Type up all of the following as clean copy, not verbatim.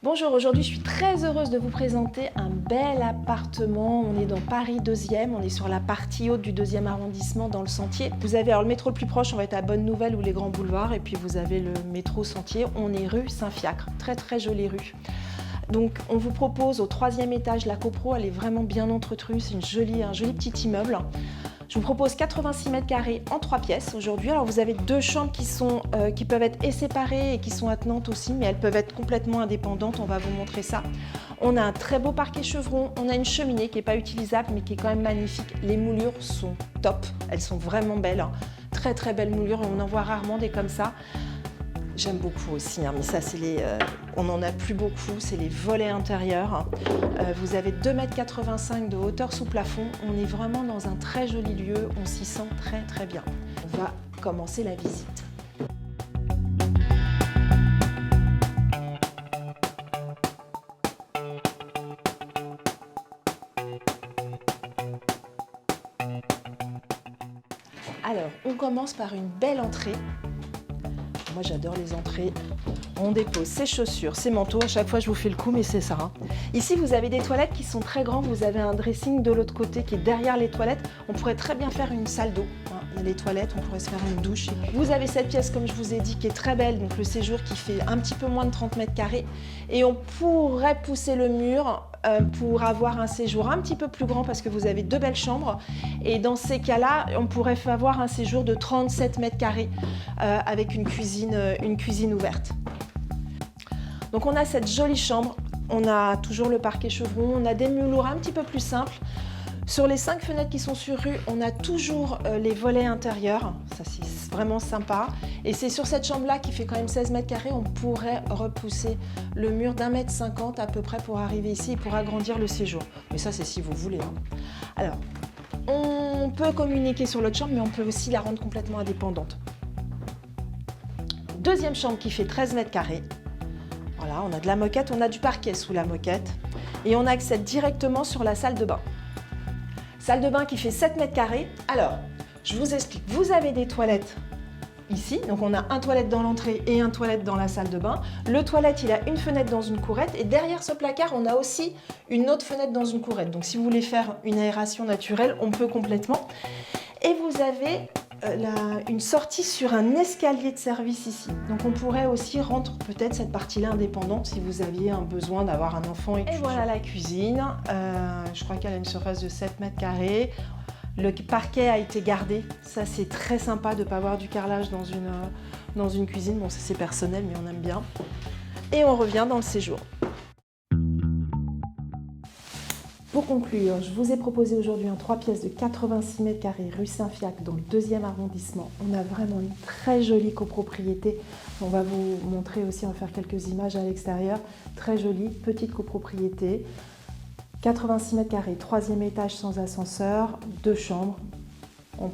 Bonjour, aujourd'hui je suis très heureuse de vous présenter un bel appartement. On est dans Paris 2e, on est sur la partie haute du 2e arrondissement dans le Sentier. Vous avez alors le métro le plus proche, on va être à Bonne Nouvelle ou les Grands Boulevards, et puis vous avez le métro Sentier, on est rue Saint-Fiacre, très jolie rue. Donc on vous propose au 3e étage, la copro, elle est vraiment bien entretenue, c'est un joli petit immeuble. Je vous propose 86 mètres carrés en 3 pièces aujourd'hui. Alors vous avez 2 chambres qui peuvent être séparées et qui sont attenantes aussi, mais elles peuvent être complètement indépendantes, on va vous montrer ça. On a un très beau parquet chevron, on a une cheminée qui n'est pas utilisable mais qui est quand même magnifique. Les moulures sont top, elles sont vraiment belles, très belles moulures, on en voit rarement des comme ça. J'aime beaucoup aussi, mais ça on n'en a plus beaucoup, c'est les volets intérieurs. Vous avez 2,85 m de hauteur sous plafond, on est vraiment dans un très joli lieu, on s'y sent très bien. On va commencer la visite. Alors, on commence par une belle entrée. Moi j'adore les entrées. On dépose ses chaussures, ses manteaux. À chaque fois je vous fais le coup, mais c'est ça. Ici vous avez des toilettes qui sont très grandes. Vous avez un dressing de l'autre côté qui est derrière les toilettes. On pourrait très bien faire une salle d'eau. Il y a les toilettes, on pourrait se faire une douche. Vous avez cette pièce, comme je vous ai dit, qui est très belle. Donc le séjour qui fait un petit peu moins de 30 mètres carrés. Et on pourrait pousser le mur pour avoir un séjour un petit peu plus grand parce que vous avez 2 belles chambres. Et dans ces cas-là, on pourrait avoir un séjour de 37 mètres carrés avec une cuisine ouverte. Donc on a cette jolie chambre, on a toujours le parquet chevron, on a des moulures un petit peu plus simples. Sur les 5 fenêtres qui sont sur rue, on a toujours les volets intérieurs, ça c'est vraiment sympa. Et c'est sur cette chambre-là qui fait quand même 16 mètres carrés, on pourrait repousser le mur d'1,50 m à peu près pour arriver ici et pour agrandir le séjour. Mais ça c'est si vous voulez. Alors, on peut communiquer sur l'autre chambre, mais on peut aussi la rendre complètement indépendante. Deuxième chambre qui fait 13 mètres carrés. Voilà, on a de la moquette, on a du parquet sous la moquette et on accède directement sur la salle de bain. Salle de bain qui fait 7 mètres carrés. Alors, je vous explique, vous avez des toilettes ici, donc on a un toilette dans l'entrée et un toilette dans la salle de bain. Le toilette, il a une fenêtre dans une courette et derrière ce placard, on a aussi une autre fenêtre dans une courette. Donc si vous voulez faire une aération naturelle, on peut complètement. Et vous avez une sortie sur un escalier de service ici. Donc on pourrait aussi rendre peut-être cette partie-là indépendante si vous aviez un besoin d'avoir un enfant. Et voilà la cuisine. Je crois qu'elle a une surface de 7 mètres carrés. Le parquet a été gardé. Ça c'est très sympa de ne pas avoir du carrelage dans une cuisine. Bon, ça c'est personnel mais on aime bien. Et on revient dans le séjour. Pour conclure, je vous ai proposé aujourd'hui un 3 pièces de 86 mètres carrés rue Saint-Fiacre dans le 2e arrondissement. On a vraiment une très jolie copropriété. On va vous montrer aussi, on va faire quelques images à l'extérieur. Très jolie, petite copropriété. 86 mètres carrés, 3e étage sans ascenseur, 2 chambres.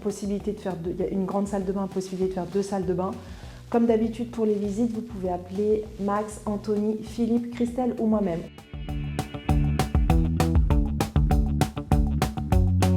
Possibilité de faire il y a une grande salle de bain, possibilité de faire 2 salles de bain. Comme d'habitude pour les visites, vous pouvez appeler Max, Anthony, Philippe, Christelle ou moi-même.